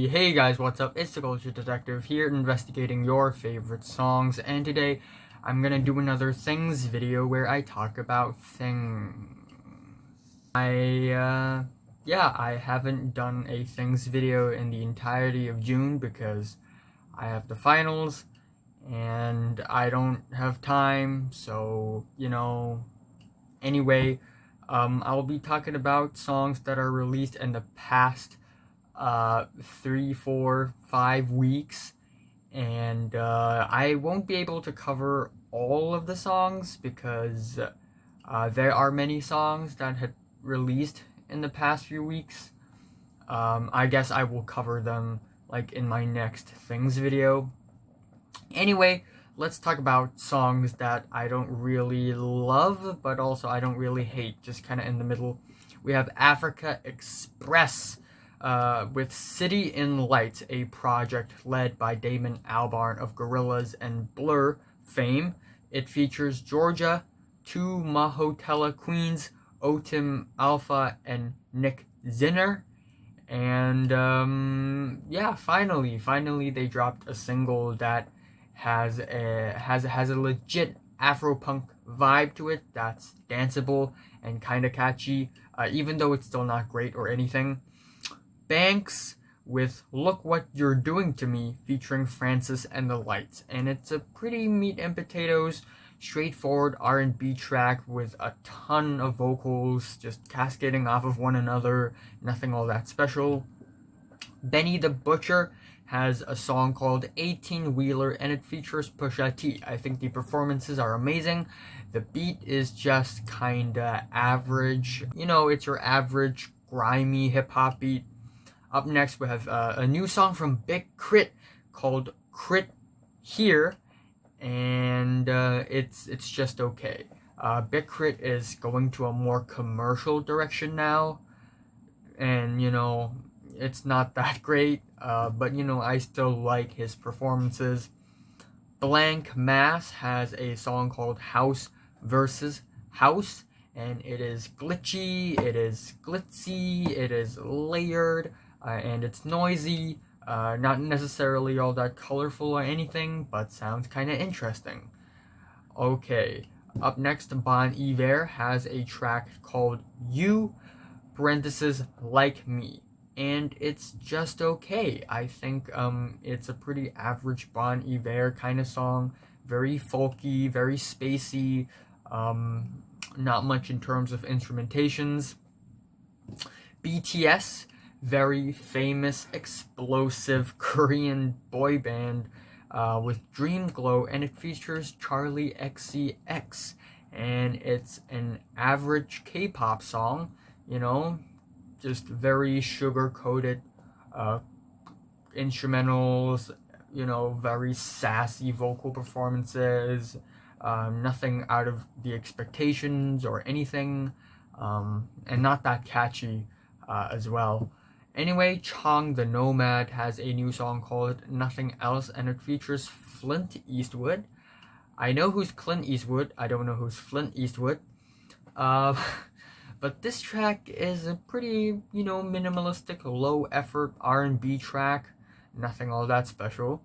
Hey guys, what's up? It's the Culture Detective here, investigating your favorite songs, and today I'm gonna do another things video where I talk about things. I haven't done a things video in the entirety of June because I have the finals and I don't have time, so, anyway, I'll be talking about songs that are released in the past 3, 4, 5 weeks, and I won't be able to cover all of the songs because there are many songs that had released in the past few weeks. I guess I will cover them like in my next things video. Anyway, let's talk about songs that I don't really love, but also I don't really hate, just kind of in the middle. We have Africa Express with City in Lights, a project led by Damon Albarn of Gorillaz and Blur fame. It features Georgia, 2 Mahotella Queens, Otim Alpha, and Nick Zinner. And finally they dropped a single that has a legit Afro-punk vibe to it that's danceable and kind of catchy, even though it's still not great or anything. Banks with Look What You're Doing to Me featuring Francis and the Lights, and it's a pretty meat and potatoes, straightforward R&B track with a ton of vocals just cascading off of one another, nothing all that special. Benny the Butcher has a song called 18 Wheeler, and it features Pusha-T. I think the performances are amazing. The beat is just kinda average. It's your average grimy hip-hop beat. Up next, we have a new song from Big Crit called Crit Here, and it's just okay. Big Crit is going to a more commercial direction now, and it's not that great, but I still like his performances. Blank Mass has a song called House versus House, and it is glitchy, it is glitzy, it is layered, and it's noisy, not necessarily all that colorful or anything, but sounds kind of interesting. Okay, up next, Bon Iver has a track called You, parenthesis, Like Me, and it's just okay. I think it's a pretty average Bon Iver kind of song, very folky, very spacey, not much in terms of instrumentations. BTS, very famous, explosive Korean boy band with Dream Glow, and it features Charlie XCX, and it's an average K-pop song, just very sugar-coated instrumentals, very sassy vocal performances, nothing out of the expectations or anything, and not that catchy as well. Anyway, Chong the Nomad has a new song called Nothing Else, and it features Flint Eastwood. I know who's Clint Eastwood, I don't know who's Flint Eastwood. But this track is a pretty, minimalistic, low-effort R&B track. Nothing all that special.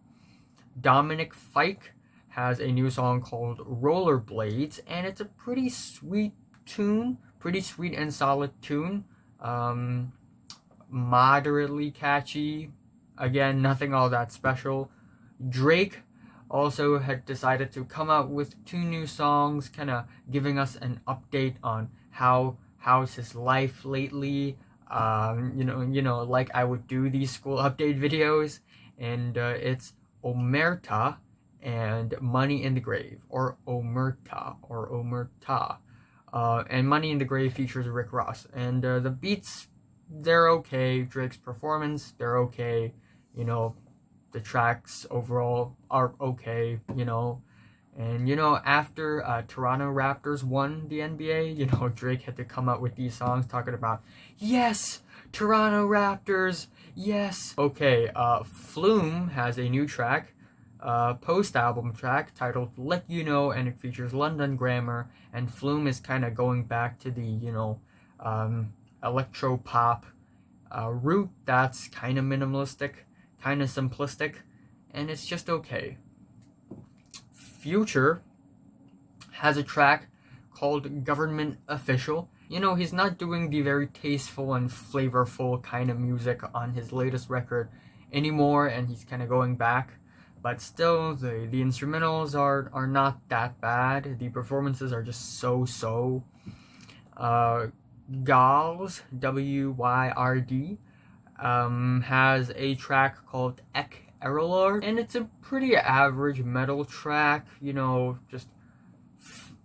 Dominic Fike has a new song called Rollerblades, and it's a pretty sweet tune, pretty sweet and solid tune. Moderately catchy. Again, nothing all that special. Drake also had decided to come out with 2 new songs, kind of giving us an update on how's his life lately. Like I would do these school update videos, and it's Omerta and Money in the Grave, or Omerta, or Omerta. And Money in the Grave features Rick Ross, and the beats, they're okay. Drake's performance, they're okay. The tracks overall are okay, And, after Toronto Raptors won the NBA, Drake had to come out with these songs talking about, yes, Toronto Raptors, yes. Okay, Flume has a new track, post-album track titled Let You Know, and it features London Grammar, and Flume is kind of going back to the, electro-pop route that's kind of minimalistic. kind of simplistic, and it's just okay. Future has a track called Government Official. You know, he's not doing the very tasteful and flavorful kind of music on his latest record anymore, and he's kind of going back. But still, the instrumentals are not that bad. The performances are just so. Gals, W-Y-R-D, has a track called Ek Error, and it's a pretty average metal track, you know, just,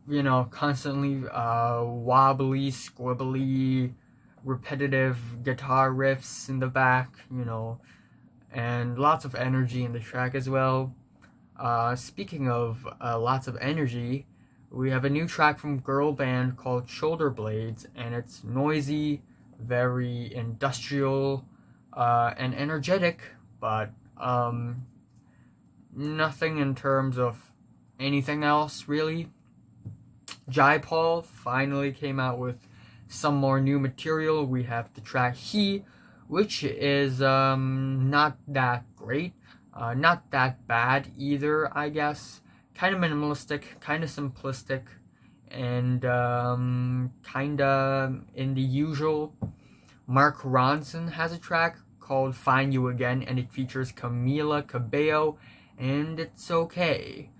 you know, constantly wobbly, squibbly, repetitive guitar riffs in the back, you know, and lots of energy in the track as well. Speaking of lots of energy, we have a new track from girl band called Shoulder Blades, and it's noisy, very industrial, and energetic, but nothing in terms of anything else really. Jai Paul finally came out with some more new material. We have the track He, which is not that great, not that bad either, I guess. Kind of minimalistic, kind of simplistic, and kind of in the usual. Mark Ronson has a track called Find You Again, and it features Cabello, and it's okay.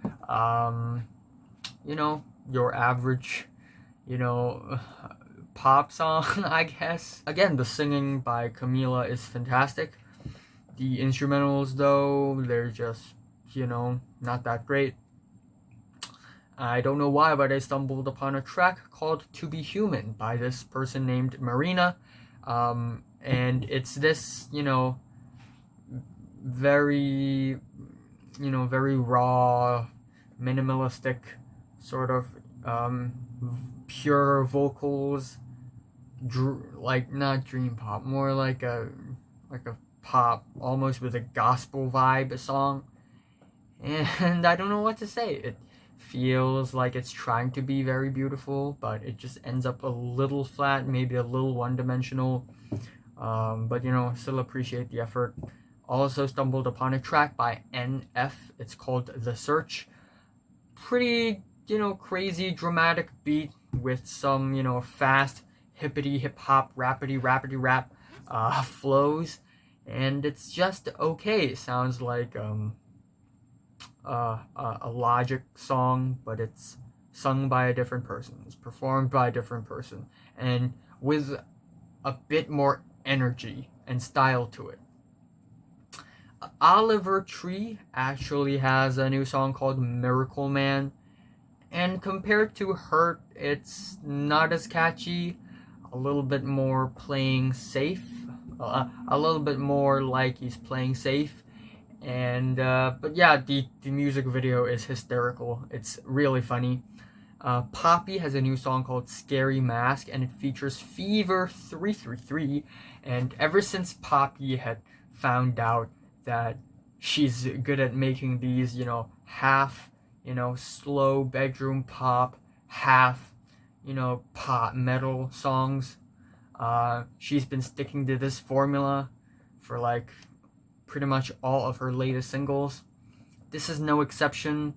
You know, your average, you know, pop song, I guess. Again, the singing by Camila is fantastic. The instrumentals, though, they're just, you know, not that great. I don't know why, but I stumbled upon a track called To Be Human by this person named Marina. And it's this, you know, very raw, minimalistic, sort of pure vocals, like not dream pop, more like a pop, almost with a gospel vibe song. And I don't know what to say. It feels like it's trying to be very beautiful, but it just ends up a little flat, maybe a little one-dimensional. But you know, still appreciate the effort. Also stumbled upon a track by NF. It's called The Search. Pretty, you know, crazy, dramatic beat with some, you know, fast, hippity hip hop, rappity rap flows, and it's just okay. It sounds like a Logic song, but it's sung by a different person. It's performed by a different person, and with a bit more energy and style to it. Oliver Tree actually has a new song called Miracle Man, and compared to Hurt, it's not as catchy, a little bit more playing safe, a little bit more like he's playing safe. And but yeah, the music video is hysterical. It's really funny. Poppy has a new song called Scary Mask, and it features Fever 333. And ever since Poppy had found out that she's good at making these, you know, half, you know, slow bedroom pop, half, you know, pop metal songs, she's been sticking to this formula for like pretty much all of her latest singles. This is no exception.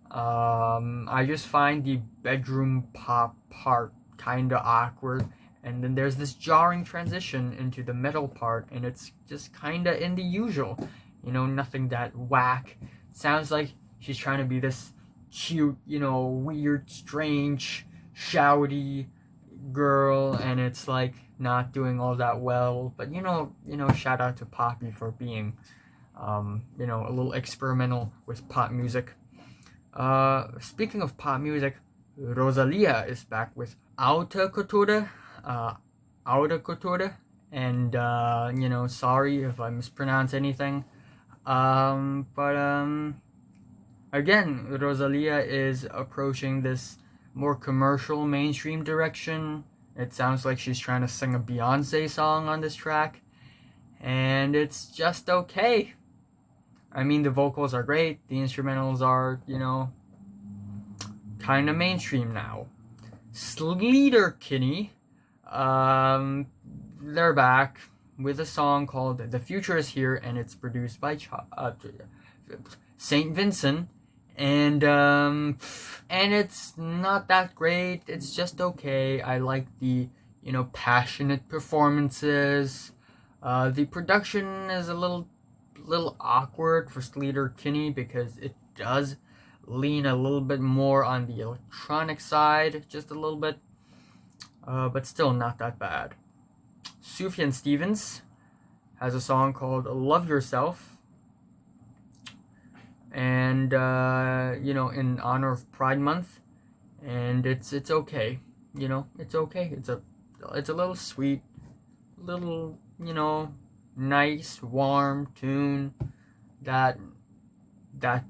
I just find the bedroom pop part kind of awkward, and then there's this jarring transition into the metal part, and it's just kind of in the usual, you know, nothing that whack. Sounds like she's trying to be this cute, you know, weird, strange, shouty girl, and it's like not doing all that well. But you know, shout out to Poppy for being, you know, a little experimental with pop music. Speaking of pop music, Rosalia is back with Auto Couture, and you know, sorry if I mispronounce anything. Again, Rosalia is approaching this more commercial, mainstream direction. It sounds like she's trying to sing a Beyonce song on this track, and it's just okay. I mean, the vocals are great, the instrumentals are, you know, kind of mainstream now. Sleater-Kinney, they're back. with a song called The Future Is Here, and it's produced by St. Vincent. And it's not that great. It's just okay. I like the, passionate performances. The production is a little awkward for Sleater-Kinney because it does lean a little bit more on the electronic side, just a little bit, but still not that bad. Sufjan Stevens has a song called Love Yourself, and in honor of Pride Month, and it's okay. It's okay. It's a little sweet, little nice, warm tune that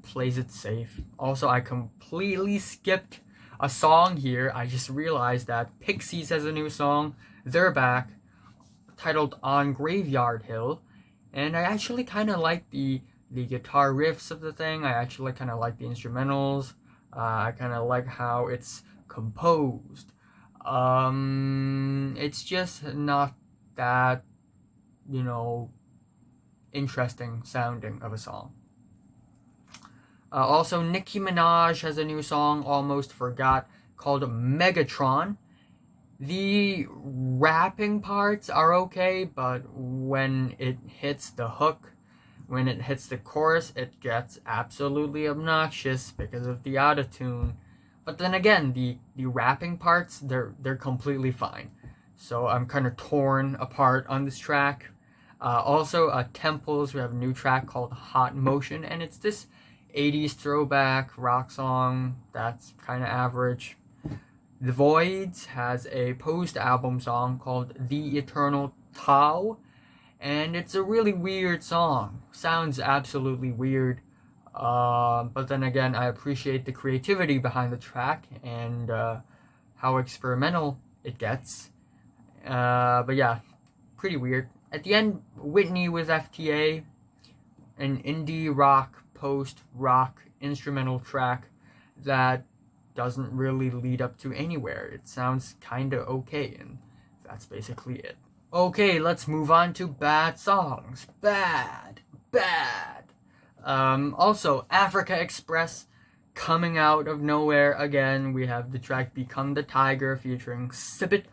plays it safe. Also, I completely skipped a song here. I just realized that Pixies has a new song. They're back, titled On Graveyard Hill, and I actually kind of like the guitar riffs of the thing. I actually kind of like the instrumentals. I kind of like how it's composed. It's just not that, interesting sounding of a song. Also, Nicki Minaj has a new song, Almost Forgot, called Megatron. The rapping parts are okay, but when it hits the hook, when it hits the chorus, it gets absolutely obnoxious because of the autotune. But then again, the rapping parts, they're completely fine. So I'm kind of torn apart on this track. Also, Temples, we have a new track called Hot Motion, and it's this 80s throwback rock song that's kind of average. The Voids has a post-album song called The Eternal Tao, and it's a really weird song. Sounds absolutely weird, but then again, I appreciate the creativity behind the track and how experimental it gets. But yeah, pretty weird. At the end, Whitney with FTA, an indie rock, post-rock instrumental track that doesn't really lead up to anywhere. It sounds kinda okay, and that's basically it. Okay, let's move on to bad songs. Bad. Also, Africa Express coming out of nowhere again. We have the track Become the Tiger featuring Sibbit,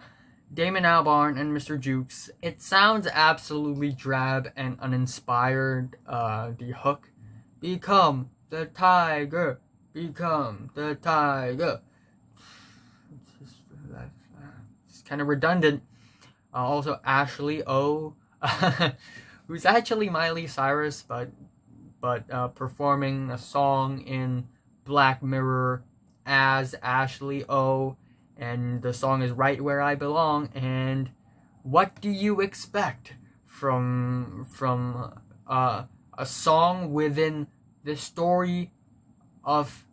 Damon Albarn, and Mr. Jukes. It sounds absolutely drab and uninspired. The hook, Become the Tiger, Become the Tiger. It's kind of redundant. Also, Ashley O, who's actually Miley Cyrus, but performing a song in Black Mirror as Ashley O, and the song is Right Where I Belong. And what do you expect from a song within the story of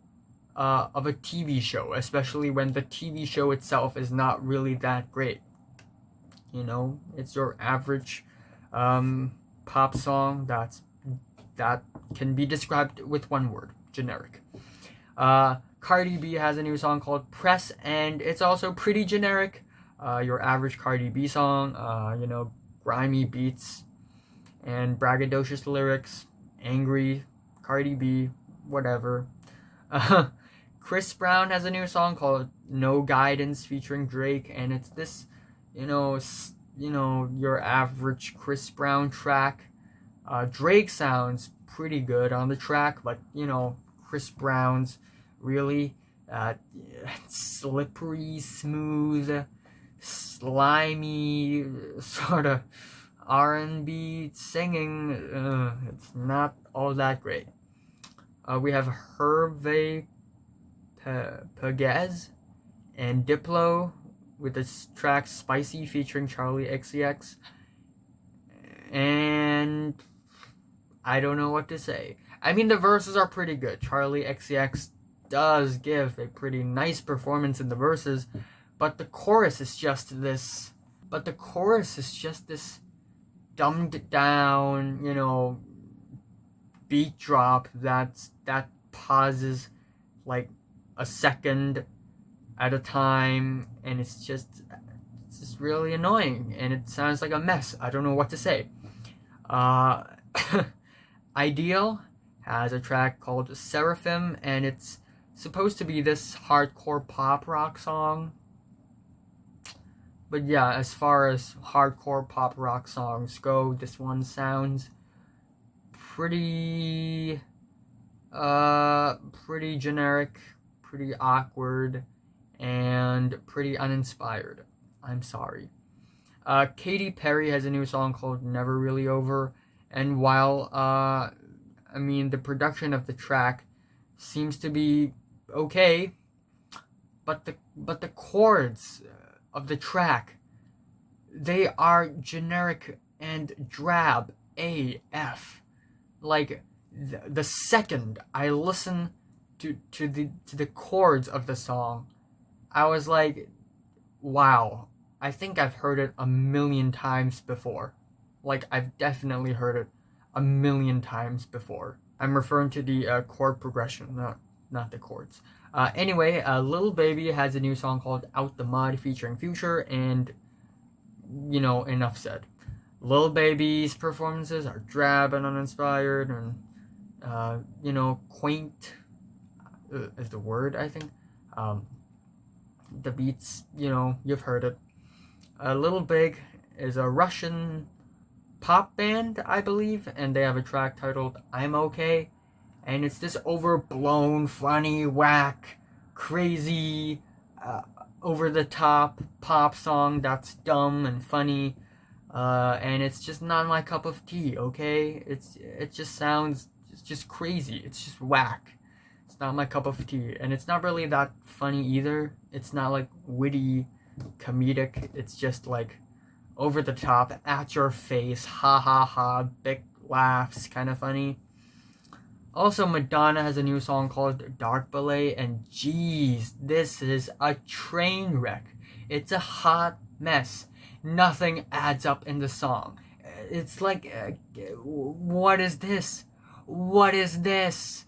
a TV show, especially when the TV show itself is not really that great? It's your average pop song that can be described with one word: generic. Cardi B has a new song called Press, and it's also pretty generic. Your average Cardi B song, grimy beats and braggadocious lyrics, angry Cardi B, whatever. Chris Brown has a new song called No Guidance featuring Drake, and it's this, your average Chris Brown track. Drake sounds pretty good on the track, but Chris Brown's really slippery, smooth, slimy sort of R&B singing. It's not all that great. We have Hervé Pagez and Diplo with this track Spicy featuring Charlie XCX, and I don't know what to say. I mean, the verses are pretty good. Charlie XCX does give a pretty nice performance in the verses, but the chorus is just this dumbed down, beat drop that pauses like a second at a time, and it's just really annoying, and it sounds like a mess. I don't know what to say. Ideal has a track called Seraphim, and it's supposed to be this hardcore pop rock song. But yeah, as far as hardcore pop rock songs go, this one sounds pretty generic, pretty awkward, and pretty uninspired. I'm sorry. Katy Perry has a new song called Never Really Over, and while the production of the track seems to be okay, but the chords of the track, they are generic and drab AF. Like, the second I listen to the chords of the song, I was like, wow, I think I've heard it a million times before. Like, I've definitely heard it a million times before. I'm referring to the chord progression, not the chords. Anyway, Lil Baby has a new song called Out the Mud featuring Future, and, enough said. Lil Baby's performances are drab and uninspired, and, quaint is the word, I think. The beats, you've heard it. Little Big is a Russian pop band, I believe, and they have a track titled I'm Okay, and it's this overblown, funny, whack, crazy, over-the-top pop song that's dumb and funny, and it's just not my cup of tea, okay? It's just crazy, it's just whack. It's not my cup of tea, and it's not really that funny either. It's not like witty, comedic. It's just like over the top, at your face, ha ha ha, big laughs, kind of funny. Also, Madonna has a new song called Dark Ballet, and geez, this is a train wreck. It's a hot mess. Nothing adds up in the song. It's like, what is this? What is this?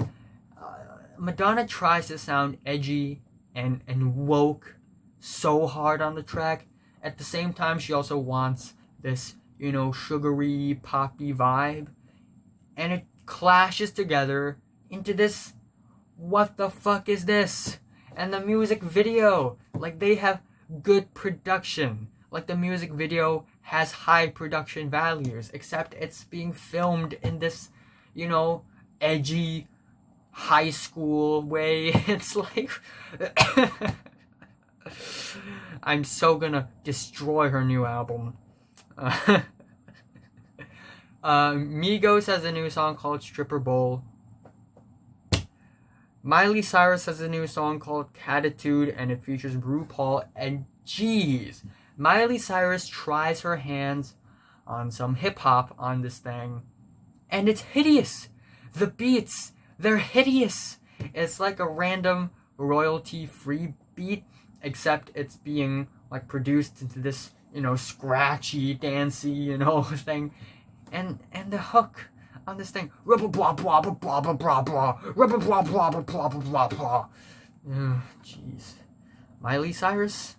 Madonna tries to sound edgy and woke so hard on the track. At the same time, she also wants this, sugary, poppy vibe. And it clashes together into this, what the fuck is this? And the music video, like, they have good production. Like, the music video has high production values, except it's being filmed in this, edgy, high school way. It's like I'm so gonna destroy her new album. Migos has a new song called Stripper Bowl. Miley Cyrus has a new song called Catitude, and it features RuPaul, and geez, Miley Cyrus tries her hands on some hip-hop on this thing, and it's hideous. The beats, they're hideous. It's like a random royalty-free beat, except it's being like produced into this, scratchy, dancey, thing. And the hook on this thing, rubba blah blah blah blah blah blah blah, rubba blah blah blah blah blah blah. Jeez, Miley Cyrus,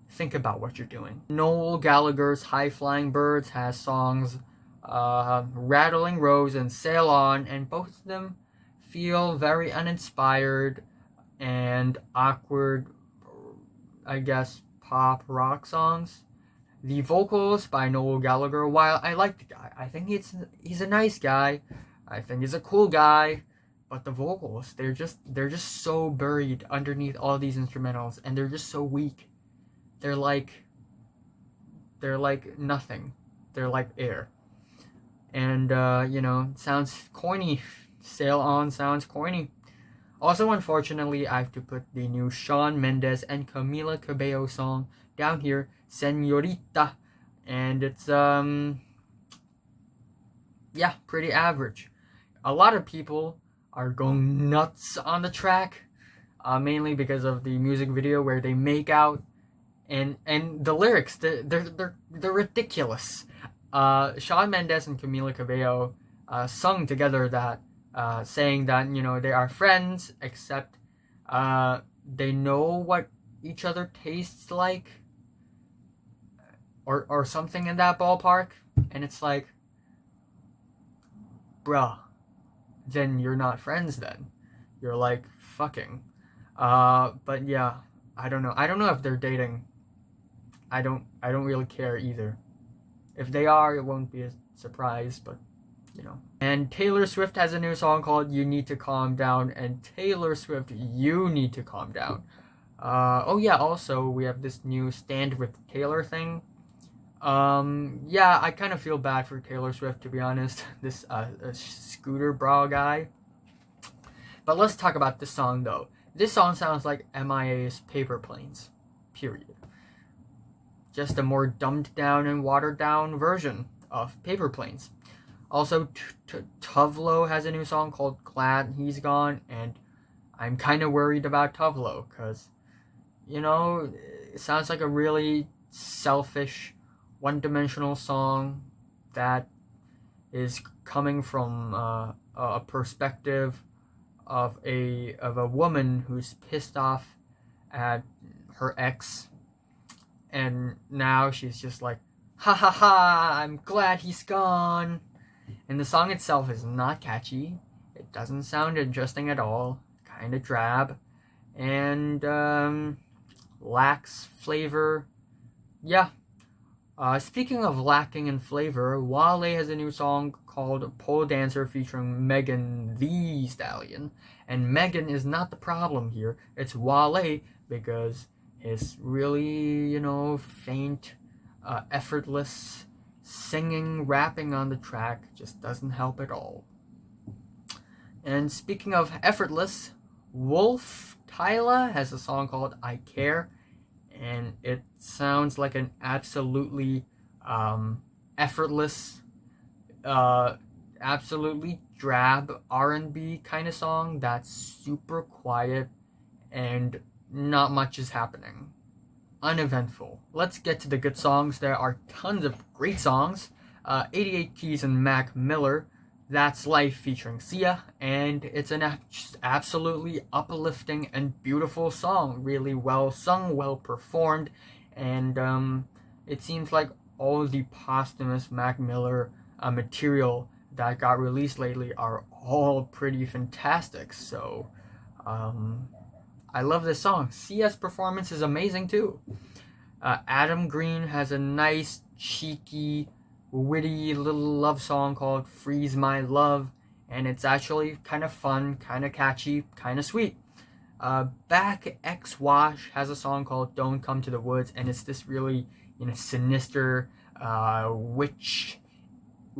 think about what you're doing. Noel Gallagher's High Flying Birds has songs Rattling Rose and Sail On, and both of them feel very uninspired and awkward, I guess, pop rock songs. The vocals by Noel Gallagher, while I like the guy, I think he's a nice guy, I think he's a cool guy, but the vocals, they're just so buried underneath all these instrumentals, and they're just so weak. They're like nothing. They're like air. And, it sounds corny. Sail On sounds corny. Also, unfortunately, I have to put the new Shawn Mendes and Camila Cabello song down here, Senorita. And it's, pretty average. A lot of people are going nuts on the track, mainly because of the music video where they make out. And the lyrics, they're ridiculous. Shawn Mendes and Camila Cabello sung together that, saying that, they are friends, except they know what each other tastes like, or something in that ballpark, and it's like, bruh, then you're not friends then. You're like fucking. But yeah, I don't know. I don't know if they're dating. I don't really care either. If they are, it won't be a surprise, but you know. And Taylor Swift has a new song called You Need to Calm Down, and Taylor Swift, you need to calm down. Oh yeah, also we have this new Stand with Taylor thing. Yeah, I kind of feel bad for Taylor Swift, to be honest. This scooter bra guy. But let's talk about this song though. This song sounds like MIA's Paper Planes. Period. Just a more dumbed down and watered down version of Paper Planes. Also, Tuvlo has a new song called Glad He's Gone, and I'm kind of worried about Tuvlo because, you know, it sounds like a really selfish, one-dimensional song that is coming from a perspective of a woman who's pissed off at her ex, and now she's just like, ha ha ha, I'm glad he's gone. And the song itself is not catchy. It doesn't sound interesting at all. Kind of drab. And lacks flavor. Yeah. Speaking of lacking in flavor, Wale has a new song called Pole Dancer featuring Megan Thee Stallion. And Megan is not the problem here. It's Wale, because his really, you know, faint, effortless singing, rapping on the track just doesn't help at all. And speaking of effortless, Wolf Tyler has a song called I Care, and it sounds like an absolutely effortless, absolutely drab R&B kind of song that's super quiet and not much is happening. Uneventful. Let's get to the good songs. There are tons of great songs. 88 Keys and Mac Miller, That's Life featuring Sia, and it's an absolutely uplifting and beautiful song. Really well sung, well performed, and it seems like all the posthumous Mac Miller material that got released lately are all pretty fantastic. So, I love this song. Sia's performance is amazing too. Adam Green has a nice, cheeky, witty little love song called Freeze My Love, and it's actually kind of fun, kind of catchy, kind of sweet. BACKXWASH has a song called Don't Come to the Woods, and it's this really, you know, sinister,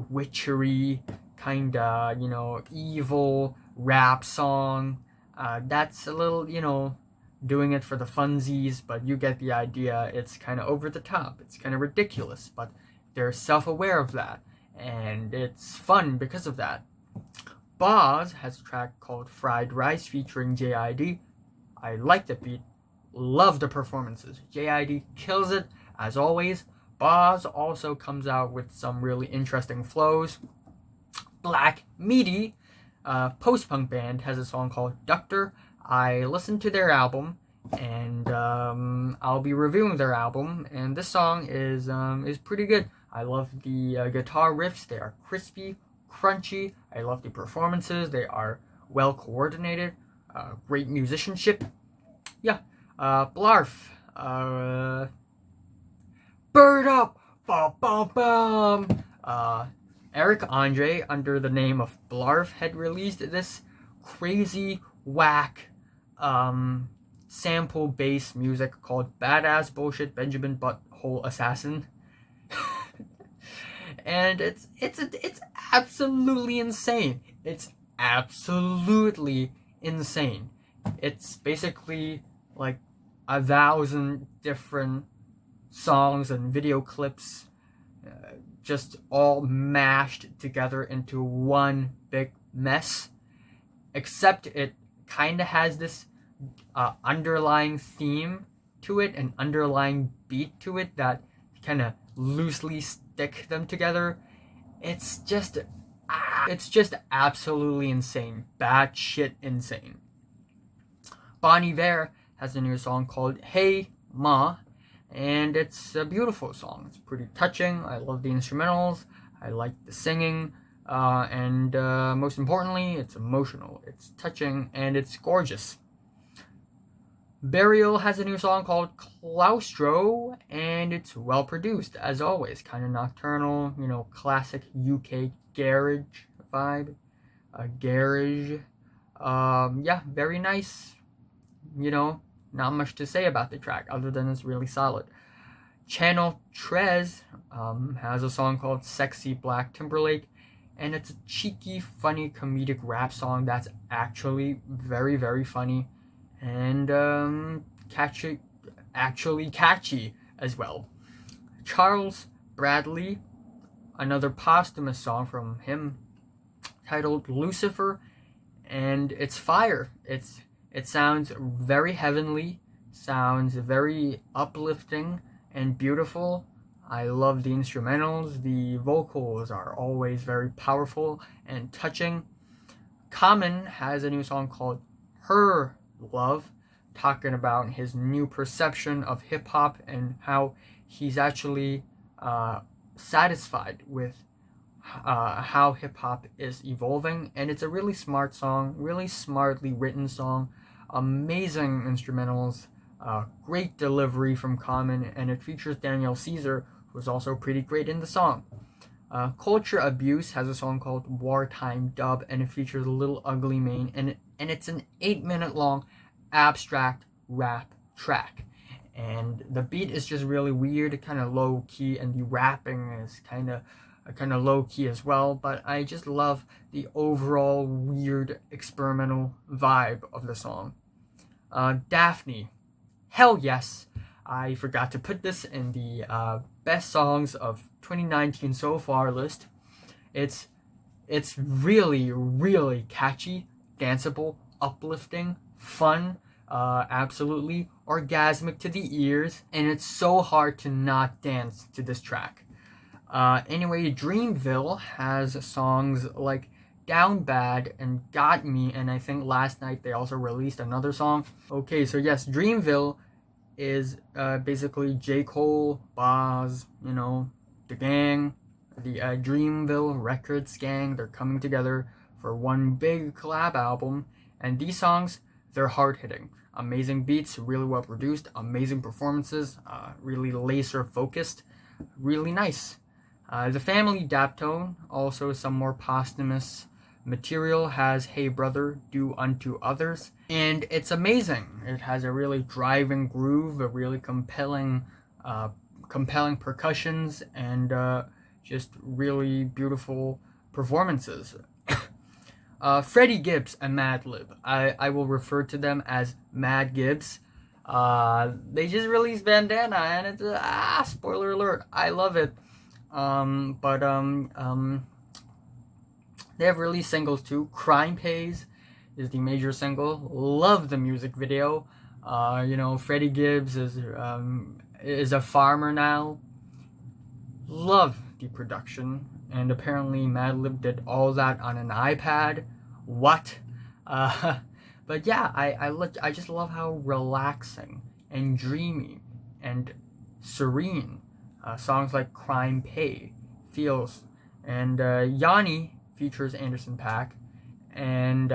witchery, kind of, you know, evil rap song. That's a little, you know, doing it for the funsies, but you get the idea. It's kind of over the top. It's kind of ridiculous, but they're self-aware of that, and it's fun because of that. Boz has a track called Fried Rice featuring JID. I like the beat, love the performances. JID kills it, as always. Boz also comes out with some really interesting flows. Black Midi, post-punk band, has a song called Ducter. I listened to their album, and I'll be reviewing their album, and this song is pretty good. I love the guitar riffs. They are crispy, crunchy. I love the performances. They are well coordinated. Great musicianship. Yeah. Blarf. Bird up! Bum, bum, bum! Eric Andre, under the name of Blarf, had released this crazy, whack, sample-based music called Badass Bullshit Benjamin Butthole Assassin. And it's absolutely insane. It's absolutely insane. It's basically like 1,000 different songs and video clips, just all mashed together into one big mess. Except it kind of has this underlying theme to it, an underlying beat to it that kind of loosely stick them together. It's just absolutely insane, batshit insane. Bon Iver has a new song called Hey Ma, and it's a beautiful song. It's pretty touching. I love the instrumentals. I like the singing, and most importantly, it's emotional. It's touching, and it's gorgeous. Burial has a new song called Claustro, and it's well produced, as always. Kind of nocturnal, classic UK garage vibe. Garage. Yeah, very nice. Not much to say about the track, other than it's really solid. Channel Trez has a song called Sexy Black Timberlake, and it's a cheeky, funny, comedic rap song that's actually very, very funny and catchy as well. Charles Bradley, another posthumous song from him, titled Lucifer, and it's fire. It sounds very heavenly, sounds very uplifting and beautiful. I love the instrumentals. The vocals are always very powerful and touching. Common has a new song called Her Love, talking about his new perception of hip-hop and how he's actually satisfied with how hip-hop is evolving. And it's a really smart song, really smartly written song, amazing instrumentals, great delivery from Common, and it features Daniel Caesar, who's also pretty great in the song. Culture Abuse has a song called Wartime Dub, and it features Lil Ugly Mane, and it's an 8-minute long abstract rap track. And the beat is just really weird, kind of low key, and the rapping is kind of low key as well. But I just love the overall weird experimental vibe of the song. Daphne, hell yes! I forgot to put this in the best songs of 2019 so far list. It's really, really catchy, danceable, uplifting, fun, absolutely orgasmic to the ears, and it's so hard to not dance to this track. Anyway, Dreamville has songs like Down Bad and Got Me, and I think last night they also released another song. Okay, so yes, Dreamville is basically J. Cole, Boz, the gang, the Dreamville Records gang. They're coming together for one big collab album, and these songs, they're hard-hitting. Amazing beats, really well produced, amazing performances, really laser focused, really nice. The family Daptone, also some more posthumous material, has Hey Brother, Do Unto Others, and it's amazing. It has a really driving groove, a really compelling percussions, and just really beautiful performances. Freddie Gibbs and Madlib, I will refer to them as Madgibbs. They just released Bandana, and it's spoiler alert, I love it. They have released singles too. Crime Pays is the major single. Love the music video. Freddie Gibbs is a farmer now. Love the production, and apparently Madlib did all that on an iPad. What? But yeah, I just love how relaxing and dreamy and serene songs like Crime Pay feels. And Yanni features Anderson Paak, and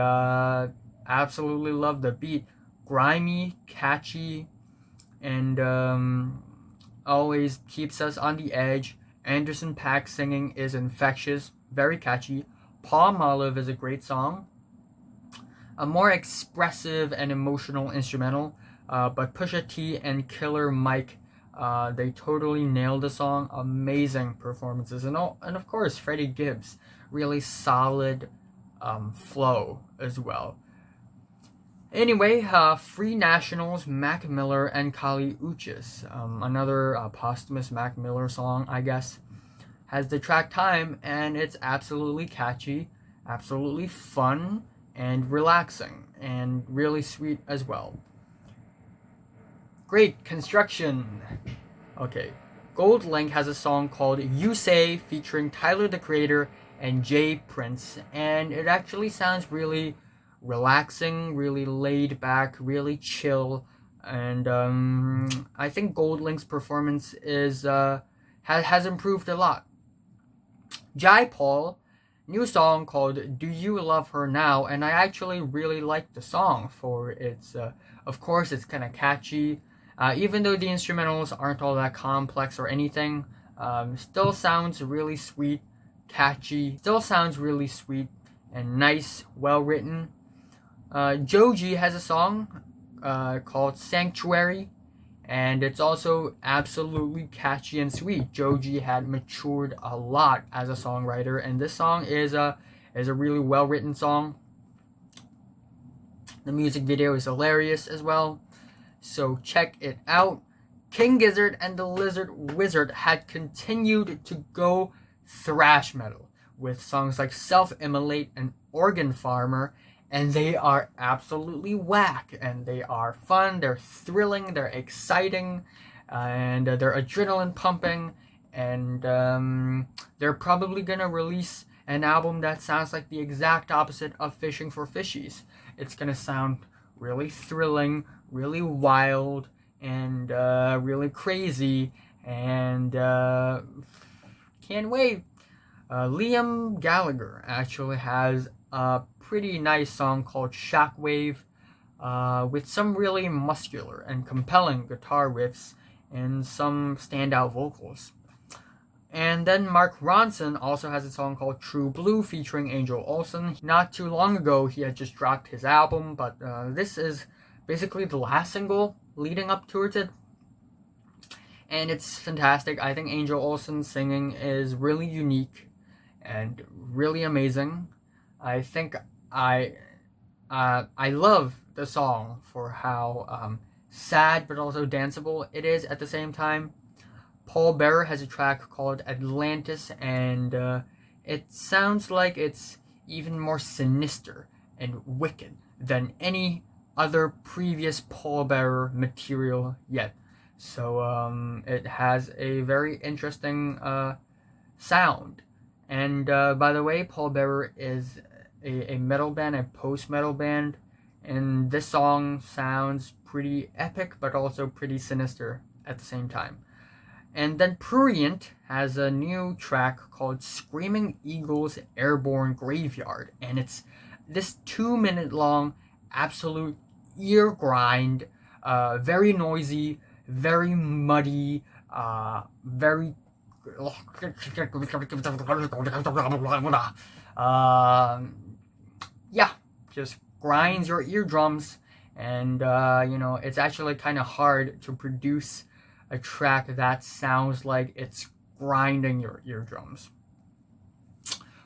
absolutely love the beat. Grimy, catchy, and always keeps us on the edge. Anderson Paak singing is infectious, very catchy. Palmolive is a great song, a more expressive and emotional instrumental, but Pusha-T and Killer Mike, they totally nailed the song. Amazing performances, and of course Freddie Gibbs, really solid flow as well. Anyway, Free Nationals, Mac Miller, and Kali Uchis, another posthumous Mac Miller song, I guess, has the track Time, and it's absolutely catchy, absolutely fun, and relaxing, and really sweet as well. Great Construction. Okay, GoldLink has a song called You Say featuring Tyler the Creator and Jay Prince, and it actually sounds really relaxing, really laid back, really chill, And I think GoldLink's performance has improved a lot. Jai Paul, new song called "Do You Love Her Now," and I actually really like the song for its. Of course, it's kind of catchy, even though the instrumentals aren't all that complex or anything. Still sounds really sweet, catchy. Still sounds really sweet and nice, well written. Joji has a song called "Sanctuary," and it's also absolutely catchy and sweet. Joji had matured a lot as a songwriter, and this song is a really well written song. The music video is hilarious as well, so check it out. King Gizzard and the Lizard Wizard had continued to go thrash metal with songs like Self-Immolate and Organ Farmer, and they are absolutely whack, and they are fun, they're thrilling, they're exciting, and they're adrenaline pumping, and they're probably gonna release an album that sounds like the exact opposite of Fishing for Fishies. It's gonna sound really thrilling, really wild, and really crazy, and can't wait. Liam Gallagher actually has a pretty nice song called Shockwave, with some really muscular and compelling guitar riffs and some standout vocals. And then Mark Ronson also has a song called True Blue featuring Angel Olsen. Not too long ago, he had just dropped his album, but this is basically the last single leading up towards it. And it's fantastic. I think Angel Olsen's singing is really unique and really amazing. I think I love the song for how sad but also danceable it is at the same time. Paul Bearer has a track called Atlantis, and it sounds like it's even more sinister and wicked than any other previous Paul Bearer material yet. So it has a very interesting sound. And by the way, Paul Bearer is a metal band, a post-metal band, and this song sounds pretty epic but also pretty sinister at the same time. And then Prurient has a new track called Screaming Eagles Airborne Graveyard, and it's this 2-minute long absolute ear grind, very noisy, very muddy, very yeah, just grinds your eardrums, and it's actually kind of hard to produce a track that sounds like it's grinding your eardrums.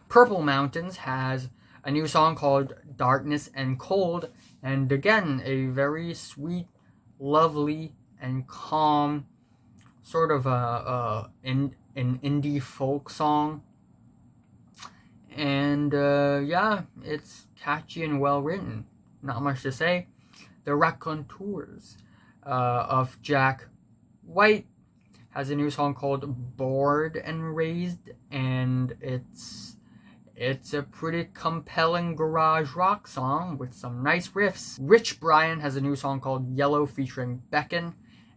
Purple Mountains has a new song called Darkness and Cold, and again, a very sweet, lovely, and calm sort of an indie folk song. And yeah, it's catchy and well written. Not much to say. The Raconteurs of Jack White has a new song called Bored and Raised, and it's a pretty compelling garage rock song with some nice riffs. Rich Brian has a new song called Yellow featuring Beckon,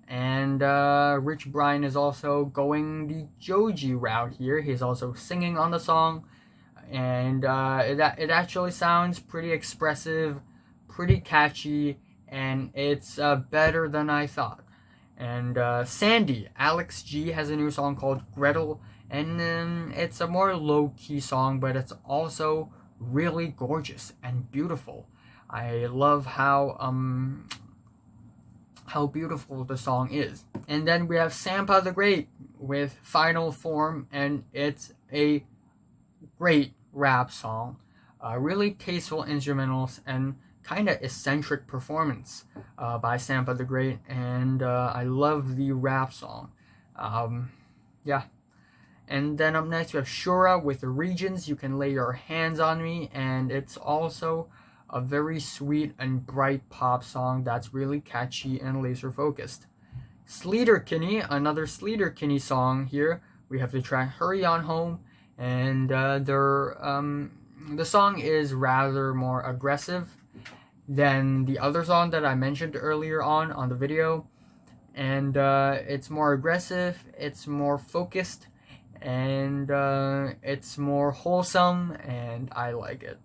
and Rich Brian is also going the Joji route here. He's also singing on the song, and it actually sounds pretty expressive, pretty catchy, and it's better than I thought. And Sandy, Alex G, has a new song called Gretel, and it's a more low-key song, but it's also really gorgeous and beautiful. I love how beautiful the song is. And then we have Sampa the Great with Final Form, and it's a great rap song. Really tasteful instrumentals and kind of eccentric performance by Sampa the Great, and I love the rap song. Yeah. And then up next we have Shura with the Regions, You Can Lay Your Hands on Me, and it's also a very sweet and bright pop song that's really catchy and laser focused. Sleater Kinney, another Sleater Kinney song here. We have the track Hurry On Home, and the song is rather more aggressive, than the other song that I mentioned earlier on the video. And it's more aggressive, it's more focused, and it's more wholesome, and I like it.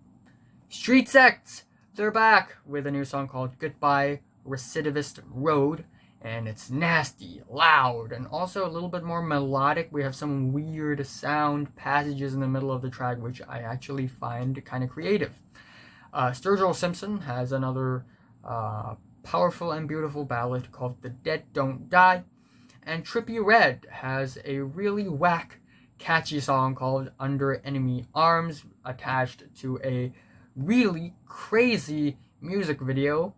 Street Sects, they're back with a new song called Goodbye Recidivist Road, and it's nasty, loud, and also a little bit more melodic. We have some weird sound passages in the middle of the track, which I actually find kind of creative. Sturgill Simpson has another powerful and beautiful ballad called The Dead Don't Die, and Trippie Redd has a really whack, catchy song called Under Enemy Arms, attached to a really crazy music video.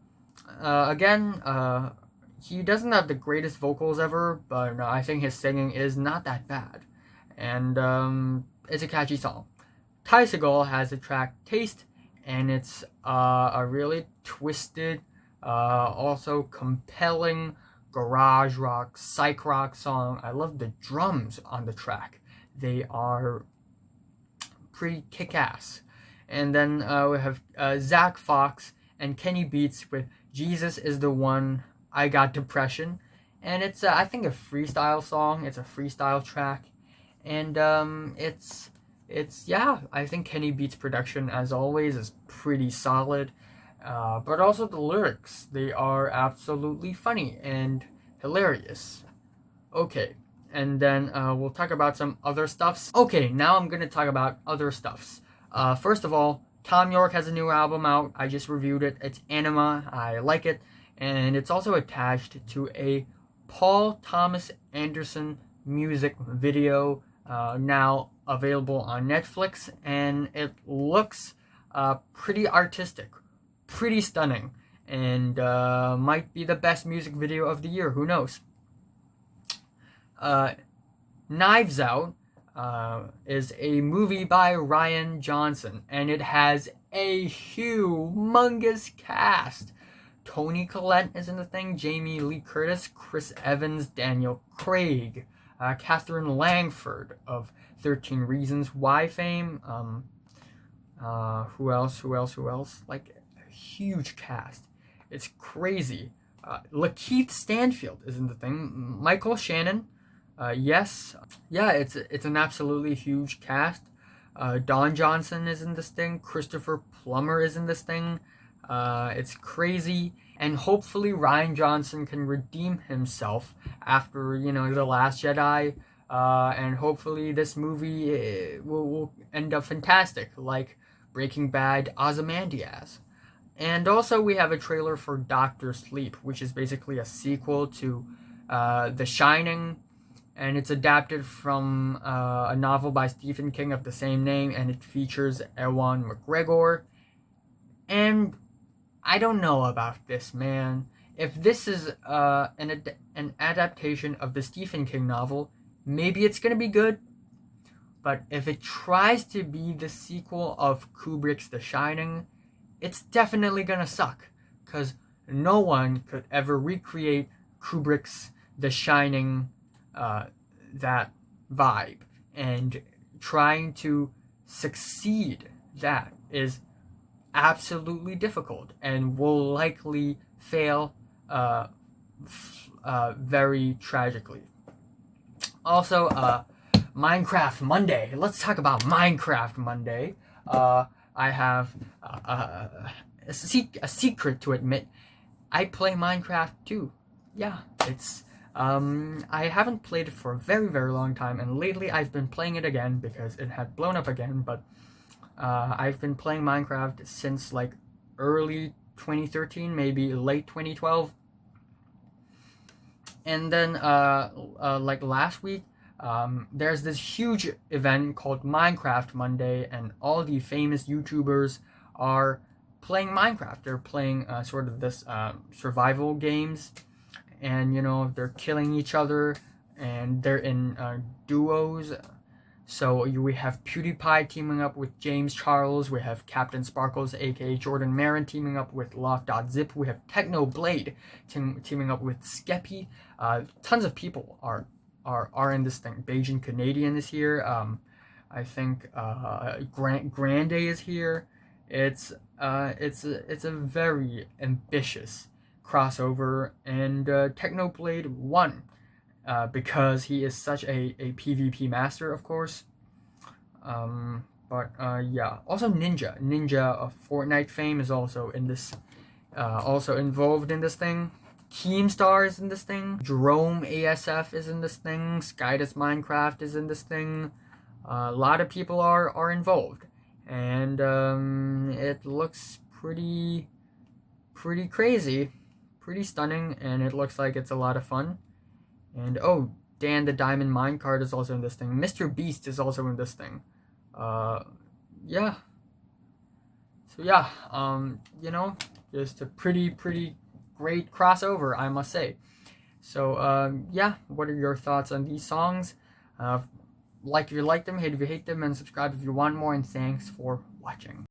Again, he doesn't have the greatest vocals ever, but I think his singing is not that bad, and it's a catchy song. Ty Segall has the track Taste, and it's a really twisted, also compelling garage rock, psych rock song. I love the drums on the track. They are pretty kick-ass. And then we have Zach Fox and Kenny Beats with Jesus Is the One, I Got Depression. And it's, I think, a freestyle song. It's a freestyle track. And yeah, I think Kenny Beats' production, as always, is pretty solid. But also the lyrics, they are absolutely funny and hilarious. Okay, and then we'll talk about some other stuffs. Okay, now I'm gonna talk about other stuffs. First of all, Tom York has a new album out. I just reviewed it. It's Anima. I like it. And it's also attached to a Paul Thomas Anderson music video, now available on Netflix. And it looks pretty artistic, pretty stunning, and might be the best music video of the year. Who knows? Knives Out is a movie by Rian Johnson, and it has a humongous cast. Toni Collette is in the thing, Jamie Lee Curtis, Chris Evans, Daniel Craig, Catherine Langford of 13 Reasons Why fame. Who else? Like, a huge cast. It's crazy. Lakeith Stanfield is in the thing. Michael Shannon. Yes. Yeah, it's an absolutely huge cast. Don Johnson is in this thing. Christopher Plummer is in this thing. It's crazy. And hopefully Rian Johnson can redeem himself after, The Last Jedi. And hopefully this movie will end up fantastic, like Breaking Bad Ozymandias. And also we have a trailer for Doctor Sleep, which is basically a sequel to The Shining, and it's adapted from a novel by Stephen King of the same name, and it features Ewan McGregor. And I don't know about this, man. If this is an adaptation of the Stephen King novel, maybe it's gonna be good. But if it tries to be the sequel of Kubrick's The Shining, it's definitely gonna suck. Because no one could ever recreate Kubrick's The Shining, that vibe. And trying to succeed that is absolutely difficult and will likely fail very tragically. Also, Minecraft Monday. Let's talk about Minecraft Monday. I have a secret to admit. I play Minecraft too. Yeah, it's I haven't played it for a very, very long time, and lately I've been playing it again because it had blown up again. But I've been playing Minecraft since like early 2013, maybe late 2012. And then like last week, there's this huge event called Minecraft Monday, and all the famous YouTubers are playing Minecraft. They're playing sort of this survival games, and they're killing each other, and they're in duos. So we have PewDiePie teaming up with James Charles. We have Captain Sparkles, aka Jordan Marin, teaming up with Loft.zip. We have Technoblade teaming up with Skeppy. Tons of people are in this thing. Bajan Canadian is here. I think Grande is here. It's a very ambitious crossover, and Technoblade won because he is such a PvP master, of course. But yeah, also Ninja of Fortnite fame is also in this, also involved in this thing. Keemstar is in this thing. Jerome ASF is in this thing. Skydas Minecraft is in this thing. A lot of people are involved, and it looks pretty crazy, pretty stunning, and it looks like it's a lot of fun. And oh, Dan the Diamond Minecart is also in this thing. Mr. Beast is also in this thing. Yeah. So yeah, you know, just a pretty great crossover, I must say. So yeah, what are your thoughts on these songs? Like if you like them, hate if you hate them, and subscribe if you want more, and thanks for watching.